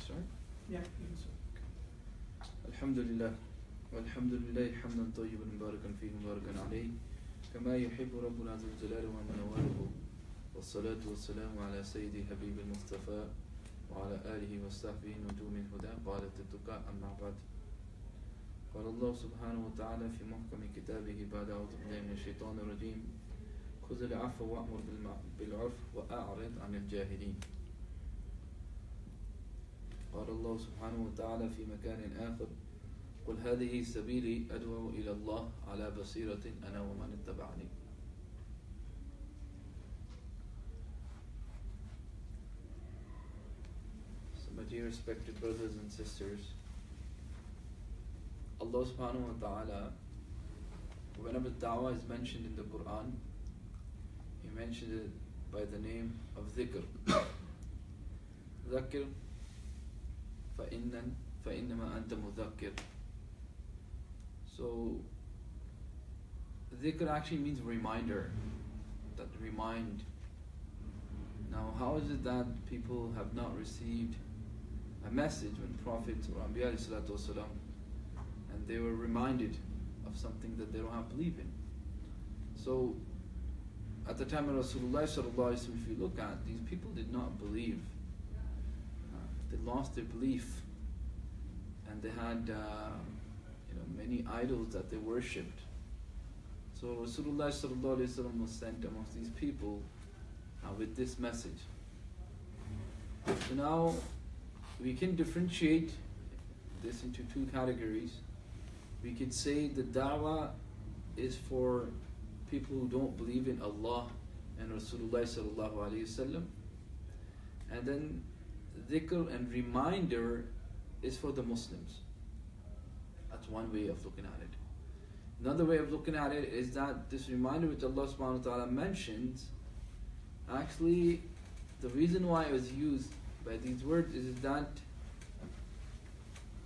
start? Yeah, you can start. Alhamdulillah. والحمد لله حمدا طيبا مباركا فيه مباركا عليه كما يحب ربنا ذو الجلال ومنواله والصلاة والسلام على سيدي حبيب المصطفى وعلى آله وصحبه نجوم الهدى قالت التقى أما بعد قال الله سبحانه وتعالى في محكم كتابه بعد أعوذ بالله من الشيطان الرجيم خذ العفو وأمر بالعرف وأعرض عن الجاهلين. قال الله سبحانه وتعالى في مكان آخر قل هذه سبيلي أدعو إلى الله على بصيرة أنا ومن اتبعني. So my dear respected brothers and sisters, Allah subhanahu wa ta'ala, whenever Dawah is mentioned in the Quran, He mentioned it by the name of dhikr. ذكر فإنما أنت مذكر. So dhikr actually means reminder, that remind. Now how is it that people have not received a message when prophets or Anbiya salatu wasalam, and they were reminded of something that they don't have belief in? So at the time of Rasulullah sallallahu alaihi wasallam, if you look at, these people did not believe. They lost their belief, and they had many idols that they worshipped. So Rasulullah sallallahu alaihi wasallam was sent amongst these people with this message. So now we can differentiate this into two categories. We could say the da'wah is for people who don't believe in Allah and Rasulullah sallallahu alaihi wasallam, and then dhikr and reminder is for the Muslims. That's one way of looking at it. Another way of looking at it is that this reminder which Allah subhanahu wa ta'ala mentions, actually the reason why it was used by these words is that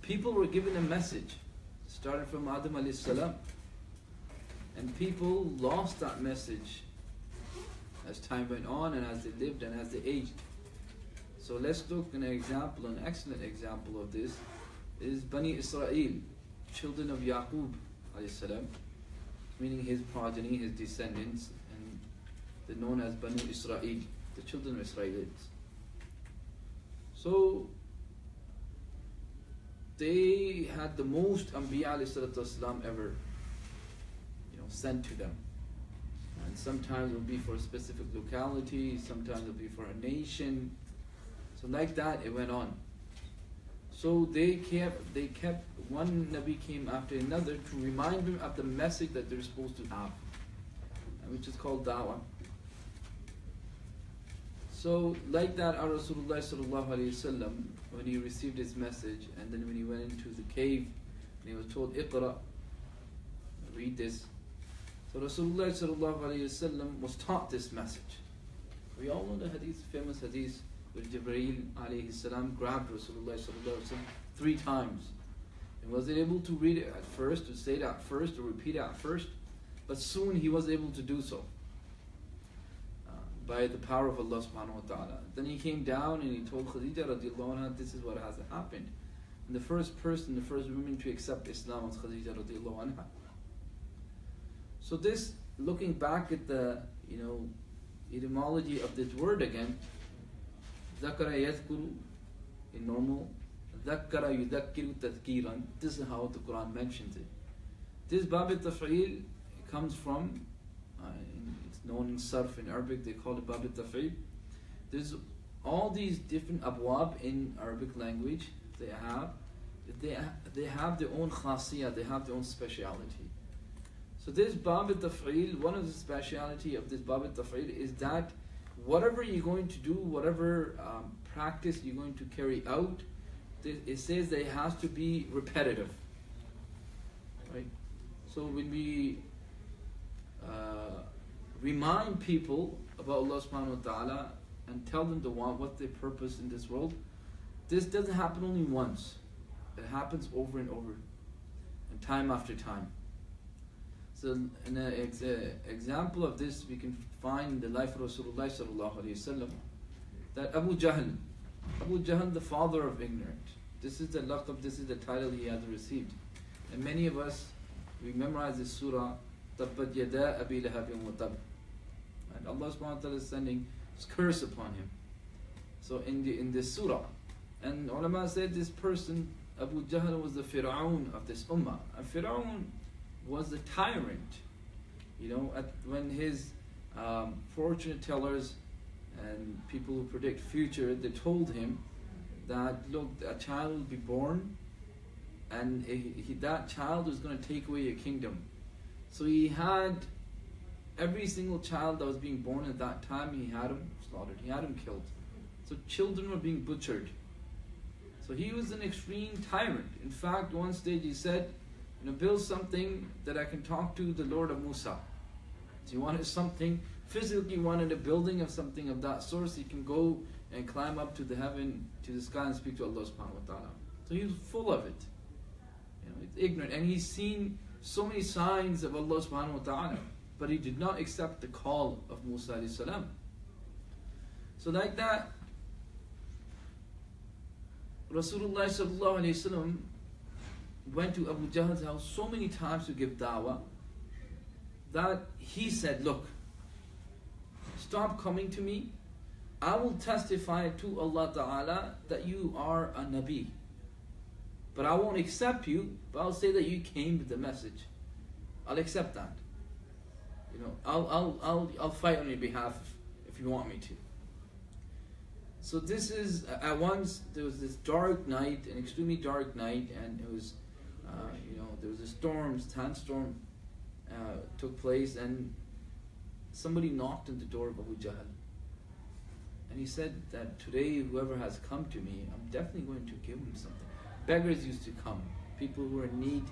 people were given a message, started from Adam alayhi salam, and people lost that message as time went on and as they lived and as they aged. So let's look at an example, an excellent example of this is Bani Israel, children of Yaqub alayhi salam, meaning his progeny, his descendants, and they're known as Bani Israel, the children of Israelites. So they had the most Anbiya alayhi salatu wasalam ever sent to them. And sometimes it will be for a specific locality, sometimes it will be for a nation. So like that it went on. So they kept one Nabi came after another to remind them of the message that they're supposed to have, which is called Dawah. So like that, our Rasulullah sallallahu alaihi wasallam, when he received his message, and then when he went into the cave, and he was told, "Iqra," read this. So Rasulullah sallallahu alaihi wasallam was taught this message. We all know the hadith, famous hadith, where Jibreel alayhi salam grabbed Rasulullah sallallahu alaihi wasallam 3 times, and was able to read it at first, to say it at first, to repeat it at first, but soon he was able to do so by the power of Allah subhanahu wa ta'ala. Then he came down and he told Khadija radiallahu anha, this is what has happened. And the first woman to accept Islam was Khadija radiallahu anha. So this, looking back at the etymology of this word again, ذكر يذكر in normal, ذكر يذكر تذكيرا. This is how the Quran mentions it. This bab al-taf'il comes from, it's known in Sarf in Arabic, they call it bab al-taf'il. There's all these different abwab in Arabic language. They have their own khasiyah, they have their own speciality. So this bab al-taf'il, one of the speciality of this bab al-taf'il is that whatever you're going to do, whatever practice you're going to carry out, it says that it has to be repetitive, right? So when we remind people about Allah subhanahu wa ta'ala and tell them what's their purpose in this world, this doesn't happen only once. It happens over and over, and time after time. So an example of this we can find in the life of Rasulullah sallallahu alaihi wasallam, that Abu Jahl, Abu Jahl, the father of ignorant. This is the laqab, this is the title he has received. And many of us, we memorize this surah, Tabbat yada abi lahabin wa tab. And Allah subhanahu wa ta'ala is sending his curse upon him. So in this surah, and ulama said this person, Abu Jahl, was the Fir'aun of this ummah. And Fir'aun was the tyrant. When his fortune tellers and people who predict future, they told him that, look, a child will be born and that child is going to take away your kingdom. So he had every single child that was being born at that time, he had him slaughtered, he had him killed. So children were being butchered. So he was an extreme tyrant. In fact, one stage he said, build something that I can talk to the Lord of Musa. So he wanted something, physically wanted a building of something of that sort, so he can go and climb up to the heaven, to the sky and speak to Allah subhanahu wa ta'ala. So he was full of it. It's ignorant. And he's seen so many signs of Allah subhanahu wa ta'ala, but he did not accept the call of Musa alayhi salam. So like that, Rasulullah sallallahu alayhi wasallam went to Abu Jahl's house so many times to give dawah that he said, look, stop coming to me. I will testify to Allah Ta'ala that you are a Nabi. But I won't accept you, but I'll say that you came with the message. I'll accept that. I'll fight on your behalf if you want me to. So this is, at once, there was this dark night, an extremely dark night, and it was, there was a storm, sandstorm took place, and somebody knocked on the door of Abu Jahl. And he said that today, whoever has come to me, I'm definitely going to give him something. Beggars used to come. People who were in need,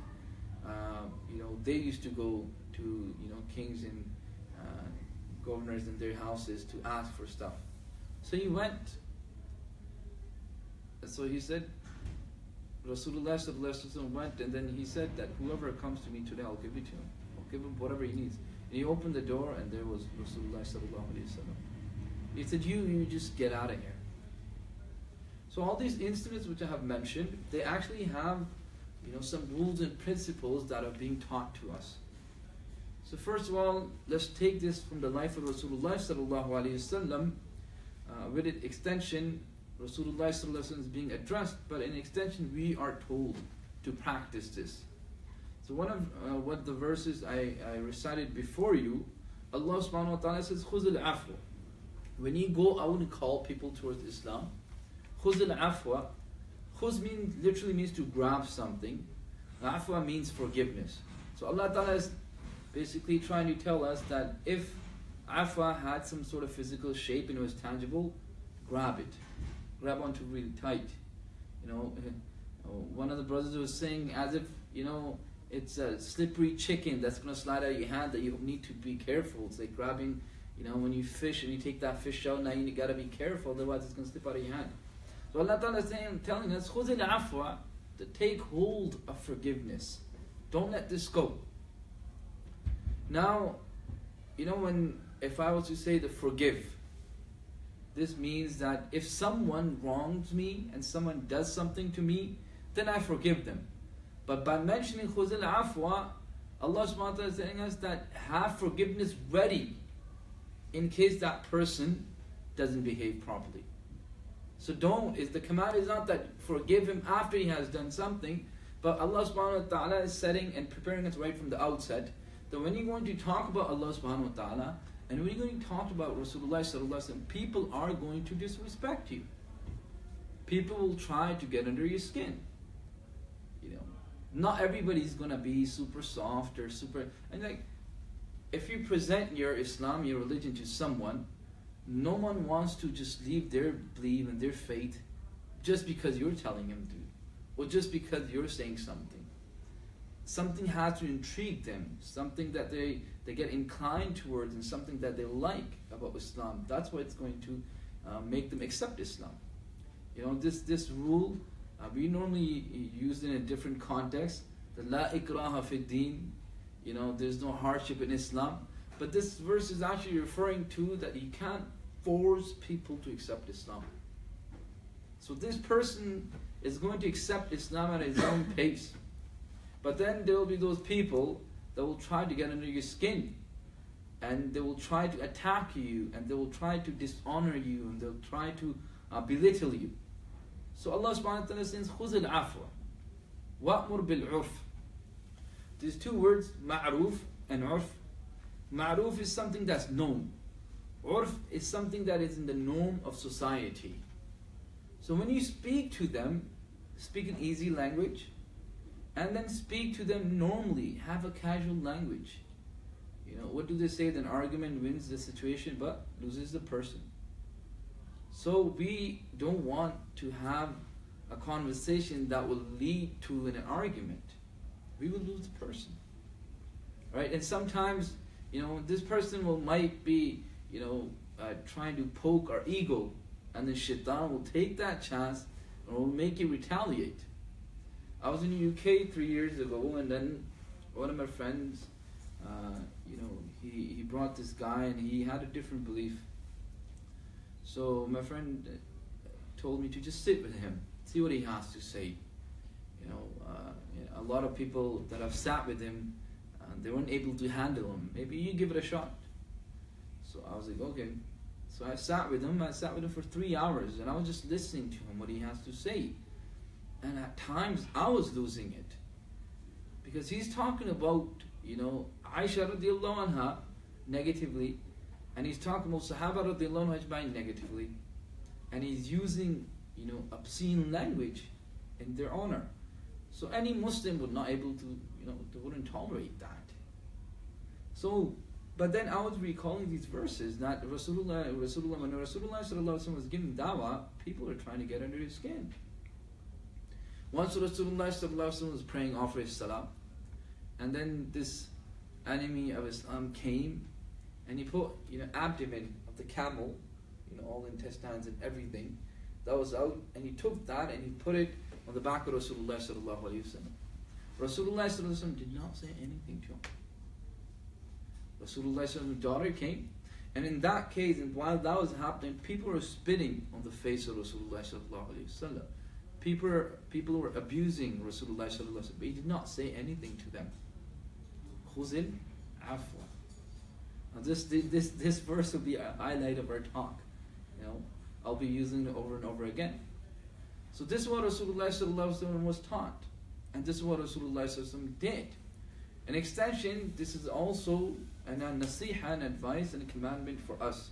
they used to go to, kings and governors in their houses to ask for stuff. So he went. So he said, Rasulullah sallallahu alaihi wasallam went, and then he said that whoever comes to me today, I'll give it to him. I'll give him whatever he needs. And he opened the door, and there was Rasulullah sallallahu alaihi wasallam. He said, you just get out of here. So all these incidents which I have mentioned, they actually have, some rules and principles that are being taught to us. So first of all, let's take this from the life of Rasulullah sallallahu alaihi wasallam. With its extension, Rasulullah sallallahu alaihi wasallam is being addressed, but in extension, we are told to practice this. So one of what the verses I recited before you, Allah subhanahu wa ta'ala says, خُذِ الْعَفْوَ. When you go out and call people towards Islam, خُذِ الْعَفْوَ. Khuz literally means to grab something. Afwa means forgiveness. So Allah ta'ala is basically trying to tell us that if afwa had some sort of physical shape and it was tangible, grab it. Grab onto really tight. One of the brothers was saying as if, it's a slippery chicken that's going to slide out of your hand that you need to be careful. It's like grabbing, when you fish and you take that fish out, now you got to be careful, otherwise it's going to slip out of your hand. So Allah Ta'ala is telling us, خُذِ الْعَفْوَ, to take hold of forgiveness. Don't let this go. Now, if I was to say the forgive, this means that if someone wrongs me and someone does something to me, then I forgive them. But by mentioning خُذِ الْعَفْوَ, Allah subhanahu wa ta'ala is telling us that have forgiveness ready in case that person doesn't behave properly. So the command is not that forgive him after he has done something, but Allah subhanahu wa ta'ala is setting and preparing us right from the outset that when you're going to talk about Allah subhanahu wa ta'ala and when you're going to talk about Rasulullah sallallahu alaihi wasallam, people are going to disrespect you. People will try to get under your skin. Not everybody's going to be super soft or super... And if you present your Islam, your religion to someone, no one wants to just leave their belief and their faith just because you're telling them to, or just because you're saying something. Something has to intrigue them, something that they get inclined towards, and something that they like about Islam. That's what it's going to make them accept Islam. This rule, we normally use it in a different context. The la ikraha fi din, there's no hardship in Islam. But this verse is actually referring to that you can't force people to accept Islam. So this person is going to accept Islam at his own pace. But then there will be those people that will try to get under your skin, and they will try to attack you, and they will try to dishonor you, and they'll try to belittle you. So Allah subhanahu wa ta'ala says, خُذِ الْعَفْوَ وَأْمُرْ بِالْعُرْفِ. These two words, ma'ruf and urf. Ma'ruf is something that's known. Urf is something that is in the norm of society. So when you speak to them, speak in easy language, and then speak to them normally, have a casual language. You know, what do they say? An argument wins the situation but loses the person. So we don't want to have a conversation that will lead to an argument. We will lose the person. Right? And sometimes, you know, this person might be, you know, trying to poke our ego, and then shaitan will take that chance and will make you retaliate. I was in the UK 3 years ago, and then one of my friends, you know, he brought this guy, and he had a different belief. So my friend told me to just sit with him, see what he has to say. You know, a lot of people that have sat with him, they weren't able to handle him. Maybe you give it a shot. So I was like, okay. So I sat with him. For 3 hours, and I was just listening to him, what he has to say. And at times I was losing it, because he's talking about, you know, Aisha radiallahu anha negatively, and he's talking about Sahaba radiallahu anha negatively, and he's using, you know, obscene language in their honor. So any Muslim would not able to, you know, they wouldn't tolerate that. So, but then I was recalling these verses that when Rasulullah sallallahu alaihi wasallam was giving dawah, people were trying to get under his skin. Once Rasulullah sallallahu alaihi wasallam was praying after his salah, and then this enemy of Islam came, and he put, you know, abdomen of the camel, you know, all intestines and everything that was out, and he took that and he put it on the back of Rasulullah sallallahu alaihi wasallam. Rasulullah sallallahu alaihi wasallam did not say anything to him. Rasulullah sallallahu alaihi wasallam's daughter came, and in that case, and while that was happening, people were spitting on the face of Rasulullah sallallahu alaihi wasallam. People were abusing Rasulullah sallallahu alaihi wasallam, but he did not say anything to them. Khuzil afwa. Now this verse will be a highlight of our talk. You know, I'll be using it over and over again. So this is what Rasulullah sallallahu alaihi wasallam was taught, and this is what Rasulullah sallallahu alaihi wasallam did. An extension, this is also a nasiha, an advice and a commandment for us.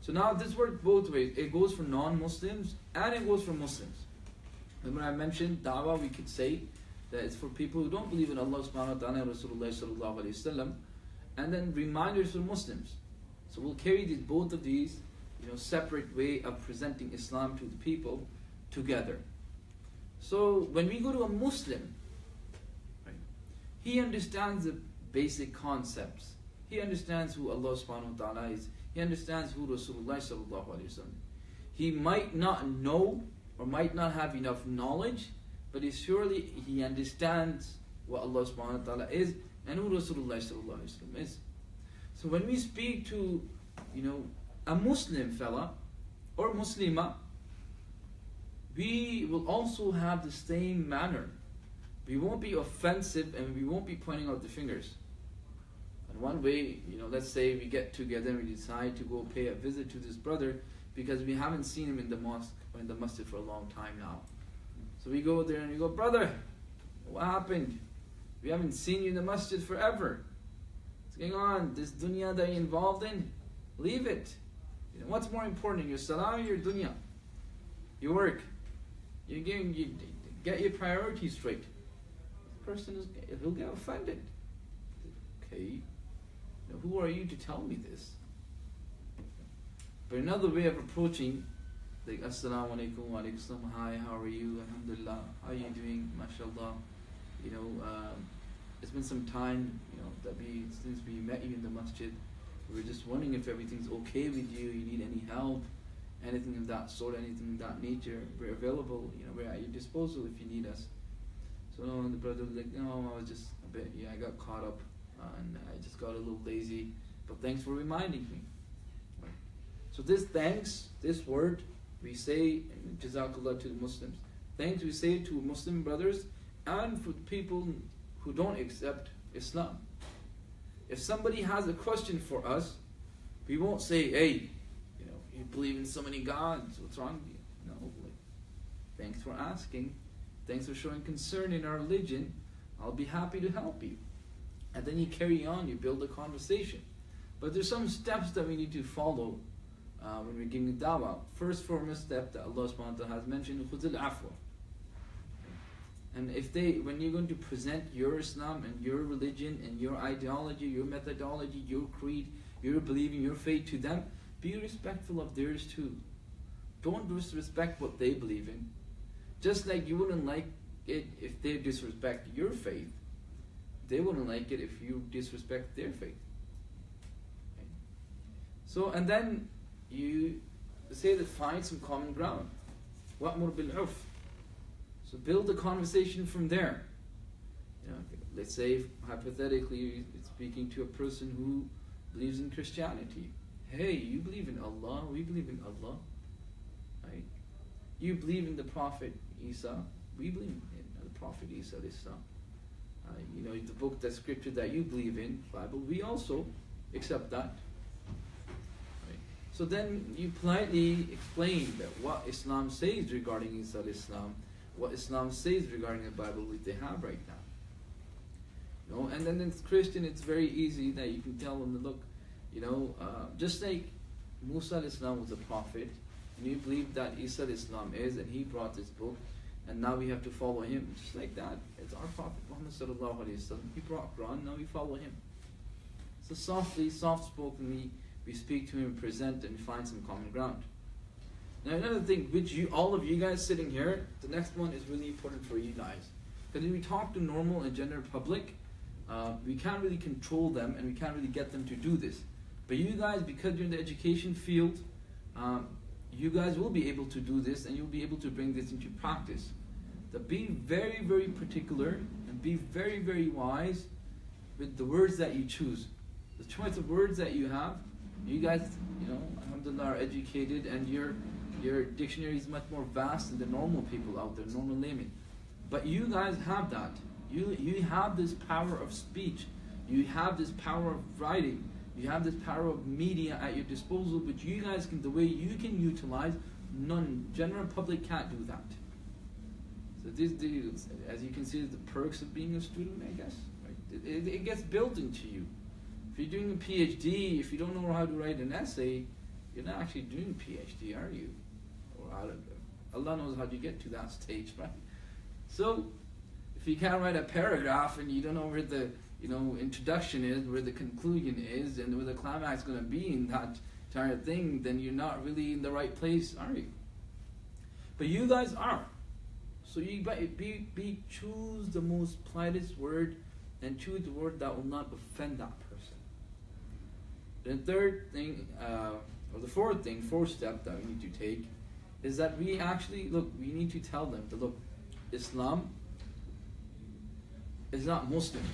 So now this works both ways. It goes for non-Muslims and it goes for Muslims. And when I mentioned da'wah, we could say that it's for people who don't believe in Allah subhanahu wa ta'ala and Rasulullah sallallahu alaihi wasallam, and then reminders for Muslims. So we'll carry both of these, you know, separate way of presenting Islam to the people together. So when we go to a Muslim, right, he understands the basic concepts. He understands who Allah subhanahu wa ta'ala is. He understands who Rasulullah sallallahu alaihi wasallam. He might not know or might not have enough knowledge, but he understands what Allah subhanahu wa ta'ala is and who Rasulullah sallallahu alaihi wasallam is. So when we speak to, you know, a Muslim fella or Muslima, we will also have the same manner. We won't be offensive and we won't be pointing out the fingers. And one way, you know, let's say we get together and we decide to go pay a visit to this brother because we haven't seen him in the mosque or in the masjid for a long time now. So we go there and we go, brother, what happened? We haven't seen you in the masjid forever. What's going on? This dunya that you're involved in, leave it. You know, what's more important, your salah or your dunya? Your work. You get your priorities straight. The person he'll get offended. Okay, now who are you to tell me this? But another way of approaching, like Assalamu alaikum, wa alaikum salam, hi, how are you? Alhamdulillah, how are you doing? MashaAllah. You know, it's been some time, you know, since we met you in the masjid. We were just wondering if everything's okay with you. You need any help, anything of that sort, anything of that nature. We're available. You know, we're at your disposal if you need us. So the brother was like, no, I was just a bit, I got caught up and I just got a little lazy. But thanks for reminding me. So this thanks, this word, we say Jazakallah to the Muslims. Thanks we say to Muslim brothers and for people who don't accept Islam. If somebody has a question for us, we won't say, hey, you believe in so many gods, what's wrong with you? No, thanks for asking. Thanks for showing concern in our religion. I'll be happy to help you. And then you carry on, you build a conversation. But there's some steps that we need to follow when we're giving dawah. First foremost step that Allah subhanahu wa ta'ala has mentioned, khudh al-afwa. And when you're going to present your Islam and your religion and your ideology, your methodology, your creed, your believing, your faith to them, be respectful of theirs too. Don't disrespect what they believe in. Just like you wouldn't like it if they disrespect your faith, they wouldn't like it if you disrespect their faith. Okay? So, and then you say that find some common ground. وَأْمُرْ بِالْعُرْفِ. So build a conversation from there. Let's say, hypothetically, it's speaking to a person who believes in Christianity. Hey, you believe in Allah, we believe in Allah. Right? You believe in the Prophet Isa, we believe in the Prophet Isa. The book, the scripture that you believe in, Bible, we also accept that. Right? So then you politely explain that what Islam says regarding Isa Islam, what Islam says regarding the Bible that they have right now. And then it's Christian, it's very easy that you can tell them that, look, just like Musa Islam was a prophet, and you believe that Isa Islam is, and he brought this book, and now we have to follow him. Just like that, it's our Prophet Muhammad sallallahu alaihi wasallam. He brought Quran, now we follow him. So softly, soft-spokenly, we speak to him, present, and find some common ground. Now another thing, which all of you guys sitting here, the next one is really important for you guys. Because when we talk to normal and general public, we can't really control them and we can't really get them to do this. But you guys, because you're in the education field, you guys will be able to do this and you'll be able to bring this into practice. So be very, very particular and be very, very wise with the words that you choose. The choice of words that you have, you guys, alhamdulillah, are educated and your dictionary is much more vast than the normal people out there, normal laymen. But you guys have that. You have this power of speech. You have this power of writing. You have this power of media at your disposal, which you guys can, the way you can utilize, general public can't do that. So this, as you can see, is the perks of being a student, I guess. Right? It gets built into you. If you're doing a PhD, if you don't know how to write an essay, you're not actually doing a PhD, are you? Allah knows how you get to that stage, right? So, if you can't write a paragraph and you don't know where the introduction is, where the conclusion is, and where the climax is going to be in that entire thing, then you're not really in the right place, are you? But you guys are. So you choose the most politest word and choose the word that will not offend that person. The third thing, or the fourth step that we need to take is that we need to tell them that, look, Islam is not Muslims.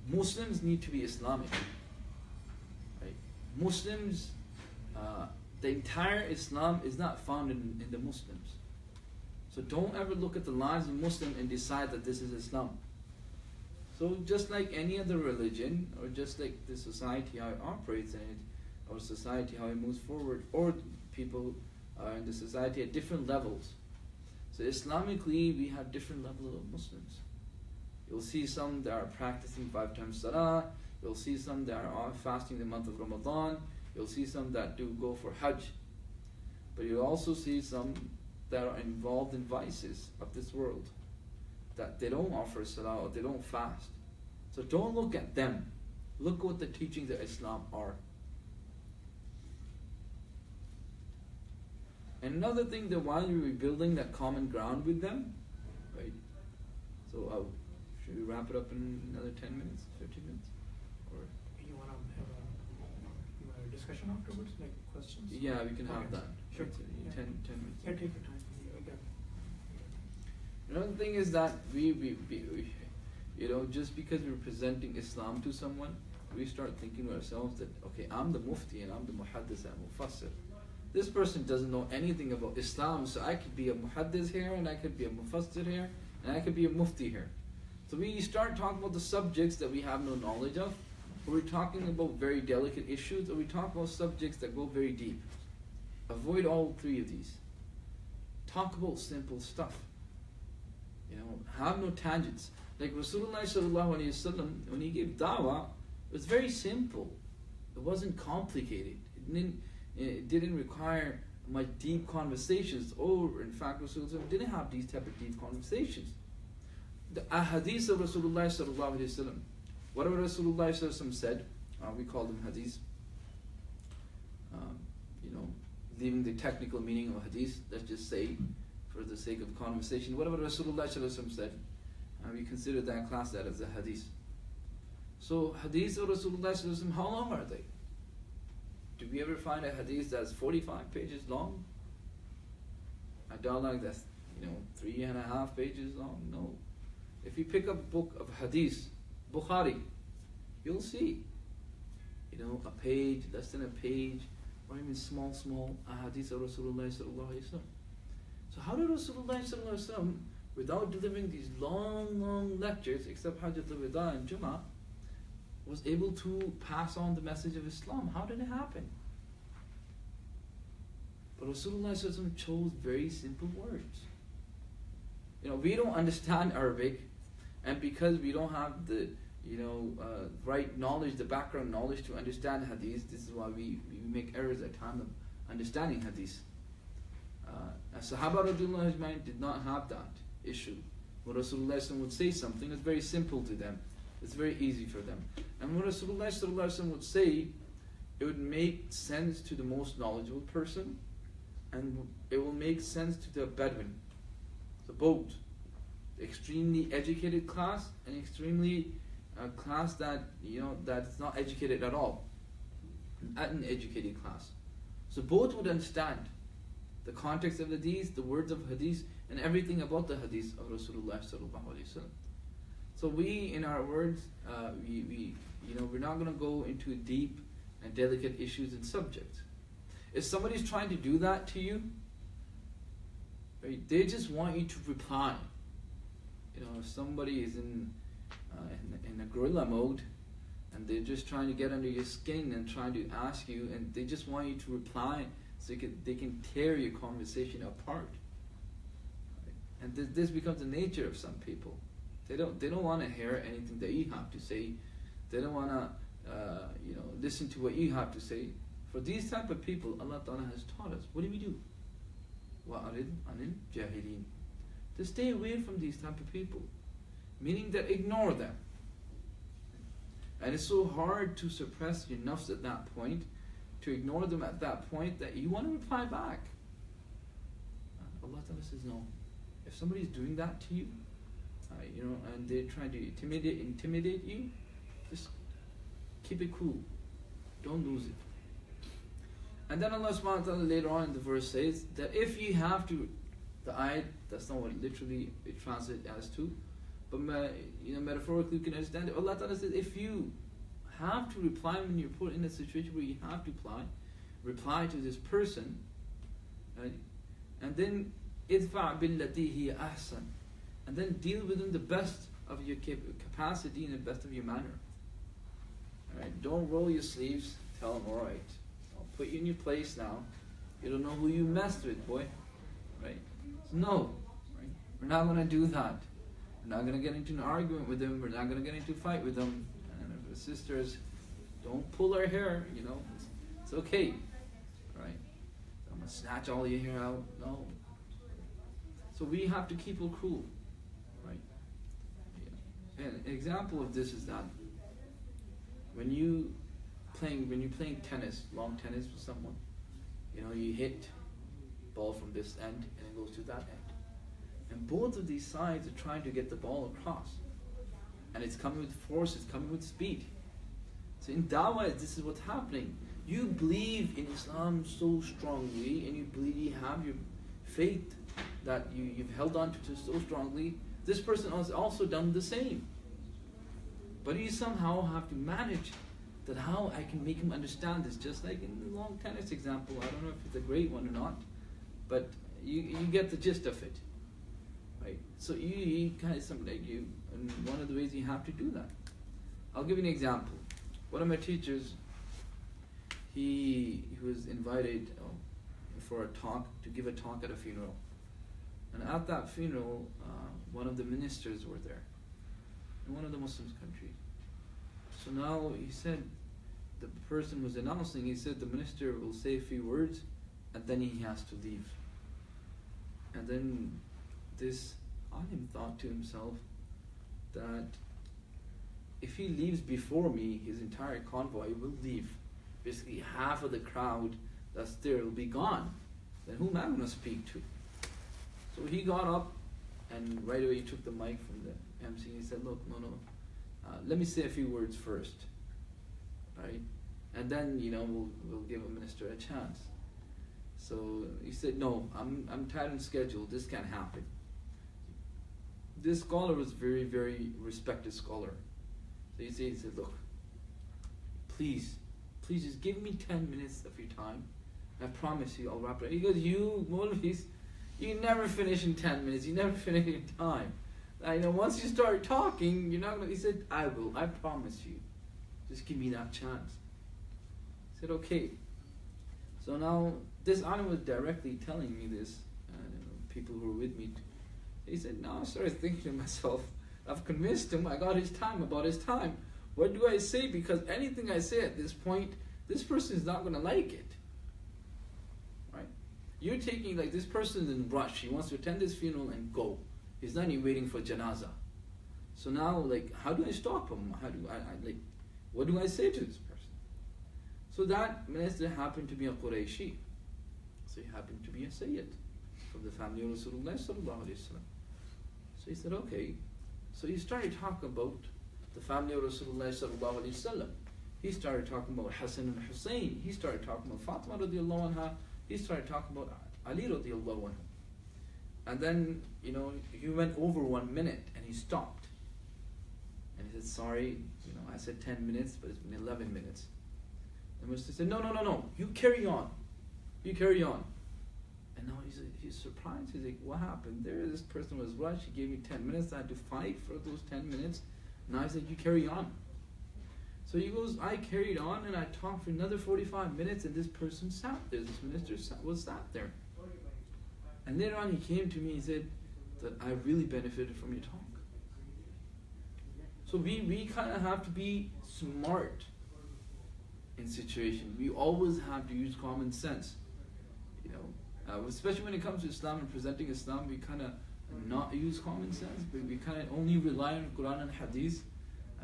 Muslims need to be Islamic. Right? Muslims, the entire Islam is not found in the Muslims. So don't ever look at the lives of Muslims and decide that this is Islam. So just like any other religion, or just like the society, how it operates in it, or society, how it moves forward, or people in the society at different levels. So Islamically, we have different levels of Muslims. You'll see some that are practicing 5 times Salah. You'll see some that are fasting the month of Ramadan. You'll see some that do go for Hajj. But you'll also see some that are involved in vices of this world, that they don't offer Salah or they don't fast. So don't look at them. Look what the teachings of Islam are. And another thing, that while you're building that common ground with them, right? So should we wrap it up in another 10 minutes, 15 minutes? Or you want to have a discussion afterwards, like questions? Yeah, we can have that. Sure. 10 minutes. Yeah, take your time. Another thing is that we just because we're presenting Islam to someone, we start thinking to ourselves that, okay, I'm the mufti and I'm the muhaddis and mufassir. This person doesn't know anything about Islam, so I could be a muhaddis here, and I could be a mufassir here, and I could be a mufti here. So we start talking about the subjects that we have no knowledge of, or we're talking about very delicate issues, or we talk about subjects that go very deep. Avoid all three of these. Talk about simple stuff. You know, have no tangents. Like Rasulullah sallallahu alaihi wasallam, when he gave dawah, it was very simple. It wasn't complicated. It didn't require much deep conversations. Or, in fact, Rasulullah didn't have these type of deep conversations. The ahadith of Rasulullah sallallahu alaihi wasallam, whatever Rasulullah sallallahu alaihi wasallam said, we call them hadith. You know, leaving the technical meaning of hadith, let's just say, for the sake of conversation, whatever Rasulullah sallallahu alaihi wasallam said, we consider that class that as a hadith. So hadith of Rasulullah sallallahu alaihi wasallam, how long are they? Do we ever find a hadith that's 45 pages long? A dialogue that's 3.5 pages long? No. If you pick up a book of hadith, Bukhari, you'll see, a page, less than a page, or even small ahadith of Rasulullah sallallahu alaihi wasallam. So how did Rasulullah sallallahu alaihi wasallam, without delivering these long lectures, except Hajjat al-Wada and Jummah, was able to pass on the message of Islam? How did it happen? But Rasulullah sallallahu alaihi wasallam chose very simple words. We don't understand Arabic, and because we don't have the right knowledge, the background knowledge to understand hadith, this is why we make errors at time of understanding hadith. Sahaba radhiyallahu anhum did not have that issue. When Rasulullah would say something, it's very simple to them. It's very easy for them. And when Rasulullah would say, it would make sense to the most knowledgeable person, and it will make sense to the Bedouin. So both, the extremely educated class and extremely class that that's not educated at all, an educated class. So both would understand the context of the hadith, the words of hadith, and everything about the hadith of Rasulullah sallallahu alaihi wasallam. So we, in our words, we're not going to go into deep and delicate issues and subjects. If somebody's trying to do that to you, right, they just want you to reply. If somebody is in a guerrilla mode, and they're just trying to get under your skin and trying to ask you, and they just want you to reply, so they can tear your conversation apart. Right? And this becomes the nature of some people. They don't want to hear anything that you have to say. They don't want to listen to what you have to say. For these type of people, Allah Ta'ala has taught us, what do we do? وَأَرِدْ عَنِ الْجَاهِلِينَ. To stay away from these type of people, meaning that ignore them. And it's so hard to suppress your nafs at that point, to ignore them at that point, that you want to reply back. Allah Ta'ala says no. If somebody's doing that to you, and they're trying to intimidate you, just keep it cool. Don't lose it. And then Allah subhanahu wa ta'ala later on in the verse says that if you have to, the ayat, that's not what literally it translates as to, but metaphorically you can understand it. Allah Ta'ala says if you have to reply when you're put in a situation where you have to reply to this person, right? And then idfa' billati hiya ahsan, and then deal with them the best of your capacity and the best of your manner. Alright, don't roll your sleeves. Tell them, alright, I'll put you in your place now. You don't know who you messed with, boy. Right? So no, right? We're not going to do that. We're not going to get into an argument with them. We're not going to get into a fight with them. And if the sisters don't pull our hair, it's okay. Right? I'm going to snatch all your hair out. No. So we have to keep it cool. Right? Yeah. And an example of this is that when you're playing tennis, long tennis with someone, you hit ball from this end and it goes to that end. And both of these sides are trying to get the ball across. And it's coming with force, it's coming with speed. So in Dawah, this is what's happening. You believe in Islam so strongly, and you believe you have your faith that you've held on to so strongly. This person has also done the same. But you somehow have to manage that how I can make him understand this. Just like in the long tennis example, I don't know if it's a great one or not, but you get the gist of it, right? So you kind of something like you, and one of the ways you have to do that. I'll give you an example. One of my teachers, he was invited for a talk, to give a talk at a funeral. And at that funeral, one of the ministers were there in one of the Muslim countries. So now he said, the person who's announcing, he said the minister will say a few words and then he has to leave. And then this alim thought to himself that if he leaves before me, his entire convoy will leave. Basically half of the crowd that's there will be gone. Then who am I going to speak to? So he got up and right away he took the mic from the MC and he said, look, no, let me say a few words first, right? And then, we'll give a minister a chance. So he said, no, I'm tight on schedule, this can't happen. This scholar was very, very respected scholar. So he said, look, please just give me 10 minutes of your time. I promise you, I'll wrap it up. He goes, you Molvis, you never finish in 10 minutes, you never finish in time. Once you start talking, you're not going to, he said, I will, I promise you. Just give me that chance. I said, okay. So now, this alim was directly telling me this, people who were with me. He said, now I started thinking to myself, I've convinced him, I got his time, about his time. What do I say? Because anything I say at this point, this person is not going to like it. Right? You're taking, this person's in rush. He wants to attend this funeral and go. He's not even waiting for janazah. So now, how do I stop him? How do I what do I say to this person? So that minister happened to be a Qurayshi. So he happened to be a Sayyid from the family of Rasulullah sallallahu alaihi wasallam. So he said, okay. So he started talking about the family of Rasulullah sallallahu alaihi wasallam. He started talking about Hassan and Hussein. He started talking about Fatima radiallahu anha. He started talking about Ali radiallahu anha. And then, he went over 1 minute and he stopped. And he said, sorry, I said 10 minutes, but it's been 11 minutes. And Mr. said, no, you carry on. You carry on. And now he's surprised. He's like, what happened? This person was rushed. He gave me 10 minutes. I had to fight for those 10 minutes. Now he said, you carry on. So he goes, I carried on and I talked for another 45 minutes and this person sat there. This minister sat there. And later on he came to me and said that I really benefited from your talk. So we kind of have to be smart in situations. We always have to use common sense. Especially when it comes to Islam and presenting Islam, we kind of not use common sense, but we kind of only rely on Quran and Hadith.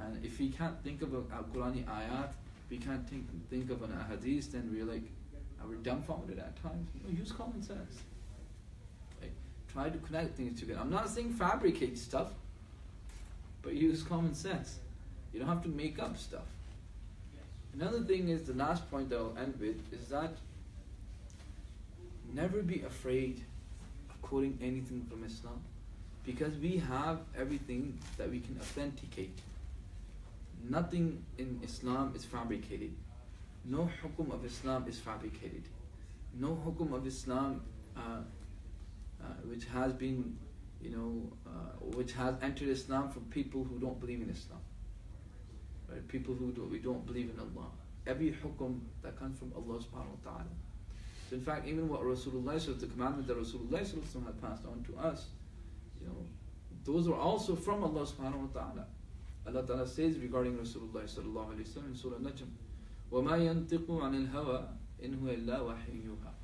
And if we can't think of a Qurani ayat, we can't think of an Hadith, then we're dumbfounded at times. Use common sense. Try to connect things together. I'm not saying fabricate stuff, but use common sense. You don't have to make up stuff. Another thing is, the last point that I'll end with, is that never be afraid of quoting anything from Islam, because we have everything that we can authenticate. Nothing in Islam is fabricated. No hukum of Islam is fabricated. No hukum of Islam which has been, which has entered Islam from people who don't believe in Islam. Right? People who don't believe in Allah. Every hukum that comes from Allah subhanahu wa ta'ala. So in fact, even what Rasulullah, the commandment that Rasulullah had passed on to us, those are also from Allah subhanahu wa ta'ala. Allah ta'ala says regarding Rasulullah sallallahu alayhi wa sallam in Surah Najm, وَمَا يَنْتِقُ عَنِ الْهَوَىٰ إِنْ هُوَ إِلَّا وَحْيٌ يُوحَىٰ.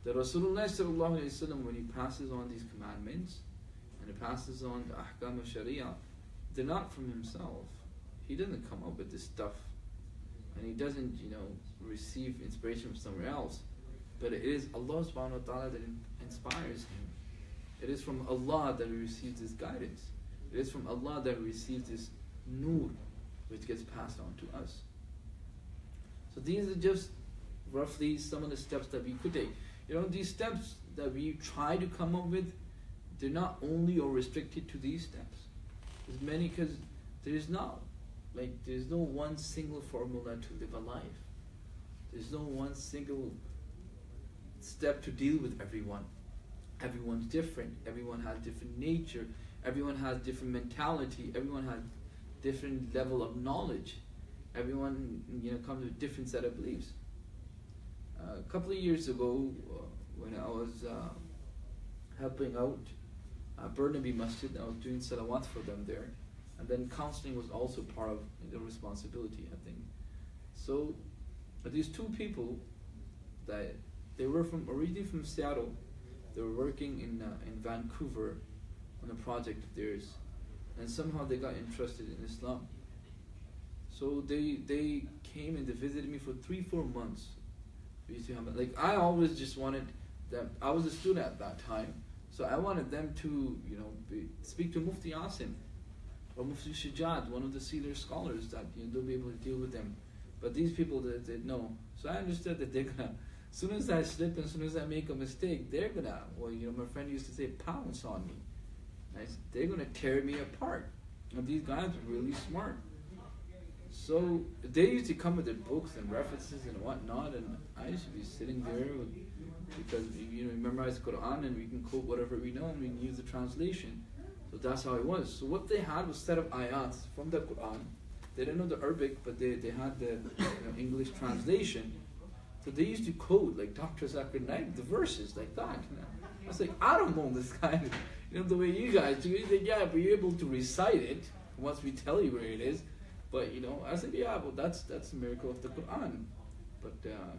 That Rasulullah sallallahu alayhi wa sallam, when he passes on these commandments and he passes on the ahkam of Sharia'h, they're not from himself. He doesn't come up with this stuff, and he doesn't, receive inspiration from somewhere else. But it is Allah subhanahu wa ta'ala that inspires him. It is from Allah that he receives this guidance. It is from Allah that he receives this nur, which gets passed on to us. So these are just roughly some of the steps that we could take. These steps that we try to come up with, they're not only or restricted to these steps. There's many, because there is not like there's no one single formula to live a life. There's no one single step to deal with everyone. Everyone's different. Everyone has different nature. Everyone has different mentality. Everyone has different level of knowledge. Everyone, comes with a different set of beliefs. A couple of years ago, when I was helping out Burnaby Masjid, I was doing salawat for them there, and then counseling was also part of the responsibility, I think. So these two people, that they were originally from Seattle. They were working in Vancouver on a project of theirs, and somehow they got interested in Islam. So they came and they visited me for 3-4 months. Like I always just wanted them. I was a student at that time, so I wanted them to speak to Mufti Asim or Mufti Shajad, one of the senior scholars, that they'll be able to deal with them. But these people they no. So I understood that they're gonna, as soon as I slip and as soon as I make a mistake, they're gonna, my friend used to say, pounce on me. They're gonna tear me apart. And these guys are really smart. So they used to come with their books and references and whatnot, and I used to be sitting there because we memorize the Quran and we can quote whatever we know and we can use the translation. So that's how it was. So what they had was a set of ayats from the Quran. They didn't know the Arabic, but they had the English translation. So they used to quote, like Dr. Zakir Naik, the verses like that. I was like, I don't know this kind of, the way you guys do. He's like, yeah, but you're able to recite it once we tell you where it is. But I said, yeah, well that's a miracle of the Quran. But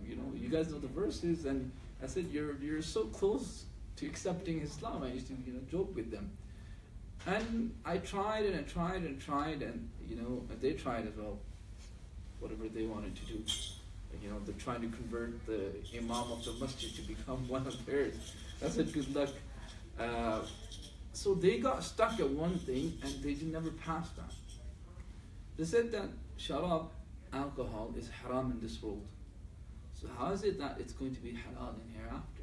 you guys know the verses, and I said, you're so close to accepting Islam. I used to joke with them, and I tried and I tried and tried, and they tried as well, whatever they wanted to do. They're trying to convert the Imam of the Masjid to become one of theirs. I said, good luck. So they got stuck at one thing, and they never passed that. They said that Sharia'h, alcohol, is haram in this world. So how is it that it's going to be halal in hereafter?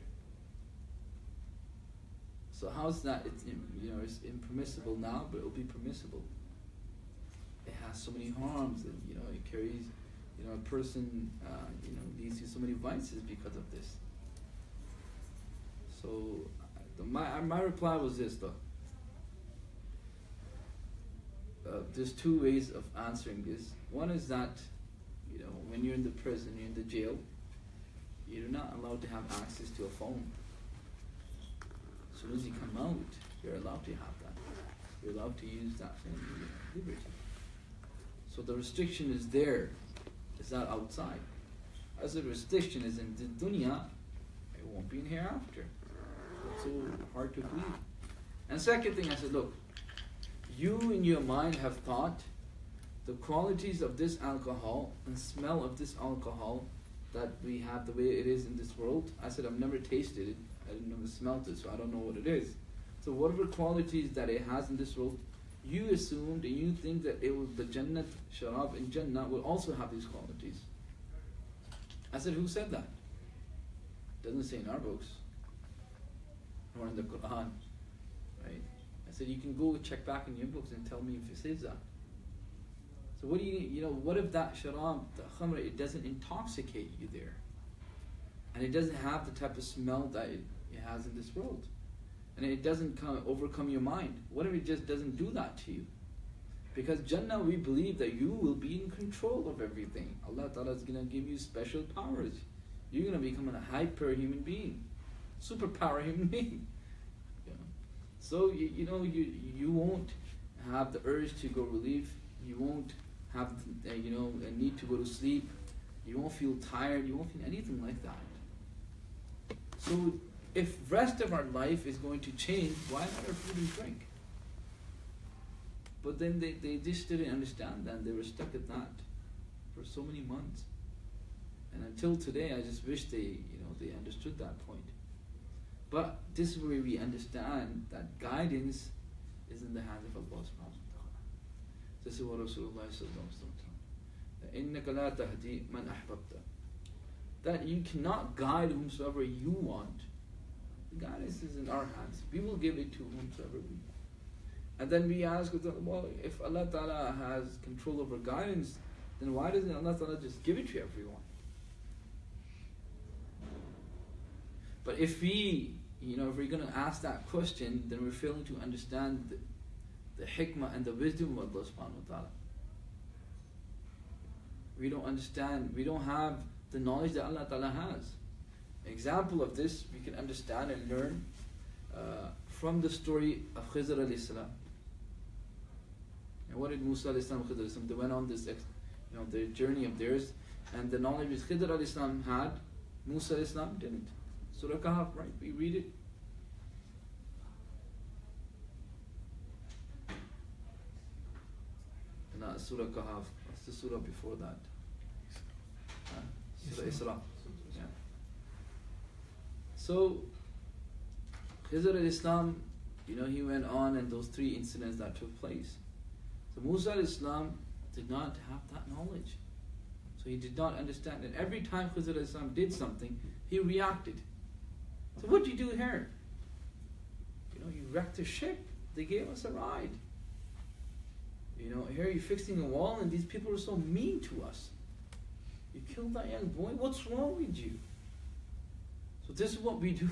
So how is that it's impermissible now, but it will be permissible? It has so many harms, and it carries, a person leads to so many vices because of this. So my reply was this though. There's two ways of answering this. One is that, when you're in the prison, you're in the jail, you're not allowed to have access to a phone. As soon as you come out, you're allowed to have that. You're allowed to use that phone with liberty. So the restriction is there. It's not outside. As the restriction is in the dunya, it won't be in hereafter. It's so hard to believe. And second thing, I said, look, you in your mind have thought the qualities of this alcohol and smell of this alcohol that we have the way it is in this world. I said, I've never tasted it. I didn't never smelled it, so I don't know what it is. So whatever qualities that it has in this world, you assumed and you think that it will, the Jannat, Sharab in Jannah will also have these qualities. I said, who said that? It doesn't say in our books, nor in the Quran, right? I said, you can go check back in your books and tell me if it says that. So what do what if that Sharab, the Khamr, it doesn't intoxicate you there? And it doesn't have the type of smell that it has in this world. And it doesn't overcome your mind. What if it just doesn't do that to you? Because Jannah, we believe that you will be in control of everything. Allah Ta'ala is going to give you special powers. You're going to become a hyper human being, superpower human being. So you won't have the urge to go relief. You won't have a need to go to sleep. You won't feel tired. You won't feel anything like that. So if rest of our life is going to change, why not our food and drink? But then they just didn't understand that. They were stuck at that for so many months. And until today, I just wish they understood that point. But this is where we understand that guidance is in the hands of Allah subhanahu wa ta'ala. This is what Rasulullah sallallahu alaihi wasallam said. That you cannot guide whomsoever you want. The guidance is in our hands. We will give it to whomsoever we want. And then we ask, well, if Allah Ta'ala has control over guidance, then why doesn't Allah Ta'ala just give it to everyone? But if we, if we're going to ask that question, then we're failing to understand the hikmah and the wisdom of Allah Subhanahu wa Ta'ala. We don't understand, we don't have the knowledge that Allah Ta'ala has. Example of this we can understand and learn from the story of Khidr alayhi salam. And what did Musa alayhi salam, Khidr alayhi salam, they went on this, their journey of theirs, and the knowledge which Khidr alayhi salam had, Musa alayhi salam didn't. Surah Kahf, right? We read it. No, Surah Kahf. What's the surah before that? Surah Isra. Yeah. So, Khidr al-Islam, he went on, and those 3 incidents that took place. So Musa al-Islam did not have that knowledge. So he did not understand. And every time Khidr al-Islam did something, he reacted. So what did you do here? You wrecked the ship. They gave us a ride. Here you're fixing a wall, and these people are so mean to us. You killed that young boy. What's wrong with you? So this is what we do.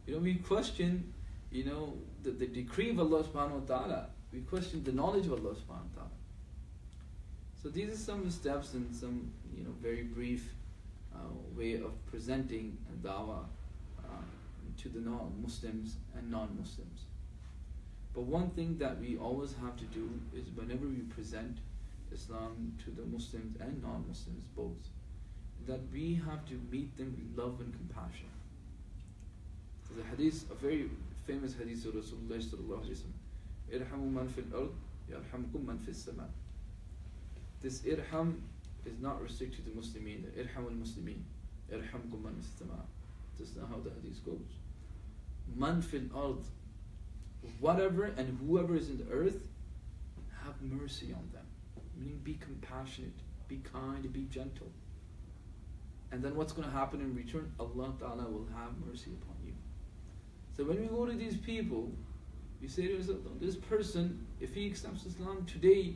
We question, the decree of Allah Subhanahu wa Ta'ala. We question the knowledge of Allah Subhanahu wa Ta'ala. So these are some steps and some, very brief way of presenting a dawah to the non-Muslims and non-Muslims. But one thing that we always have to do is whenever we present Islam to the Muslims and non-Muslims both, that we have to meet them with love and compassion. There's a hadith, a very famous hadith of Rasulullah sallallahu alaihi wasallam. Irhamu man fil ard, yarhamkum man fis sama. This irham is not restricted to Muslimin. Irham al-Muslimin, irhamkum man fis sama. This is not how the hadith goes. Man fil ard, whatever and whoever is in the earth, have mercy on them. Meaning be compassionate, be kind, be gentle. And then what's going to happen in return? Allah Ta'ala will have mercy upon you. So when we go to these people, you say to yourself, this person, if he accepts Islam today,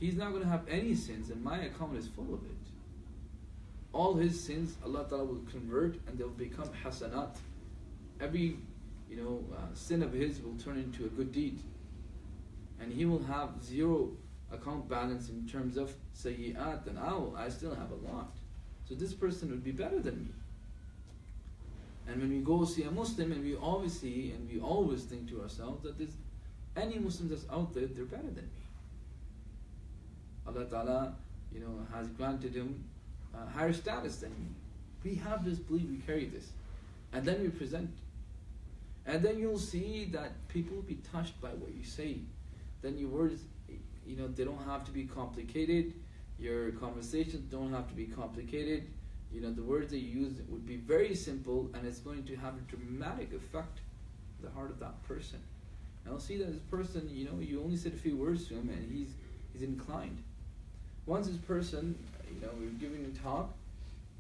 he's not going to have any sins, and my account is full of it. All his sins, Allah Ta'ala will convert, and they'll become hasanat. Every sin of his will turn into a good deed. And he will have 0 account balance in terms of sayyi'at, and I still have a lot. So this person would be better than me. And when we go see a Muslim, and we always think to ourselves that there's any Muslim that's out there, they're better than me. Allah Ta'ala, has granted him higher status than me. We have this belief, we carry this. And then we present. And then you'll see that people will be touched by what you say. Then your words, they don't have to be complicated. Your conversations don't have to be complicated. The words that you use would be very simple, and it's going to have a dramatic effect on the heart of that person. And I'll see that this person, you only said a few words to him, and he's inclined. Once this person, we were giving a talk,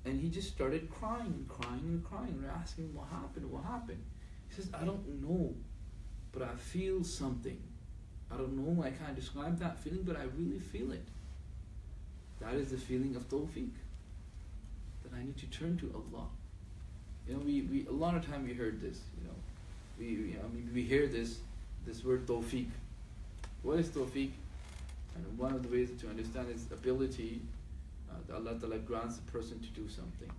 and he just started crying. We're asking him, what happened? He says, I don't know, but I feel something. I don't know, I can't describe that feeling, but I really feel it. That is the feeling of tawfiq. That I need to turn to Allah. We a lot of time we heard this, we hear this word tawfiq. What is tawfiq? And one of the ways to understand is ability that Allah Ta'ala grants a person to do something.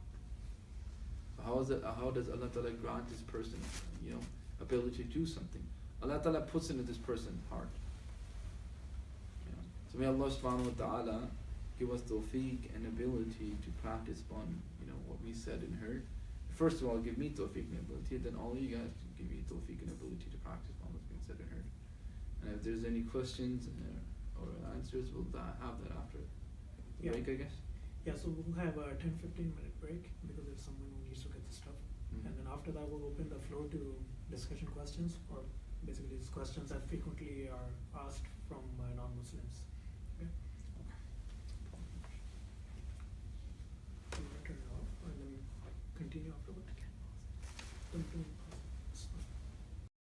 How does Allah Ta'ala grant this person, ability to do something? Allah Ta'ala puts it in this person's heart. So may Allah Subhanahu wa Ta'ala give us tawfiq and ability to practice upon, what we said and heard. First of all, give me tawfiq and ability, then all you guys give me tawfiq and ability to practice upon what's been said and heard. And if there's any questions or answers, we'll have that after the break, I guess. Yeah, so we'll have a 10-15 minute break because there's someone who needs to get the stuff. Mm-hmm. And then after that, we'll open the floor to discussion questions, or basically these questions that frequently are asked from non-Muslims. Okay? We'll turn it off and then continue afterward.